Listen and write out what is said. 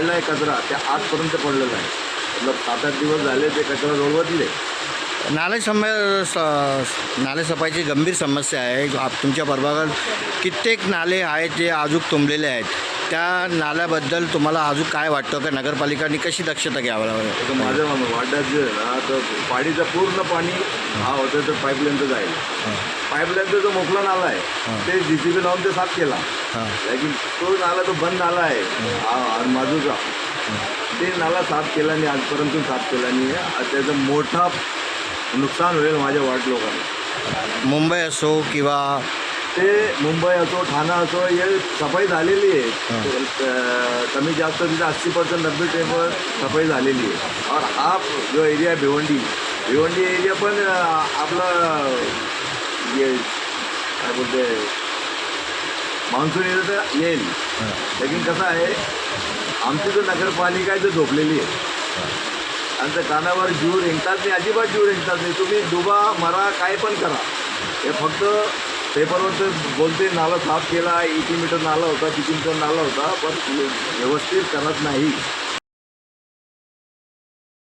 पडला आहे कचरा त्या आजपर्यंत पडलेला आहे. मतलब 7-8 दिवस झाले ते कचरा रोडवरले. नाले सफाईची गंभीर समस्या आहे. तुमच्या प्रभागात कित्येक नाले आहेत जे अजून तुंबलेले आहेत. त्या नाल्याबद्दल तुम्हाला अजून काय वाटतं का नगरपालिकांनी कशी दक्षता घ्यावं लागेल? माझ्या वाड्यात जे आहे ना तर पाणीचं पूर्ण पाणी हा होतं तर पाईपलाईनचं जाईल. पाईपलाईनचा जो मोकळा नाला आहे ते JCB लावून ते साफ केला. लेकिन तो नाला तो बंद नाला आहे बाजूचा ते नाला साफ केला नाही आजपर्यंत साफ केला नाही. त्याचं मोठा नुकसान होईल माझ्या वार्ड लोकांना. मुंबई असो किंवा ते मुंबई असो ठाणा असो हे सफाई झालेली आहे. कमी जास्त तिथे 80% 90% सफाई झालेली आहे. और हा जो एरिया आहे भिवंडी एरिया पण आपला ये काय बोलते मान्सून येतं तर येईल. लेकिन कसं आहे आमची जो नगरपालिका आहे ती झोपलेली आहे. आणि त्या कानावर जीव रेंगतात नाही, अजिबात जीव रेंगतात नाही. तुम्ही डुबा मरा काय पण करा, हे फक्त पेपरवर तर बोलते नाला साफ केला, 80 मीटर नाला होता, 3 मीटर नाला होता, पण व्यवस्थित करत नाही.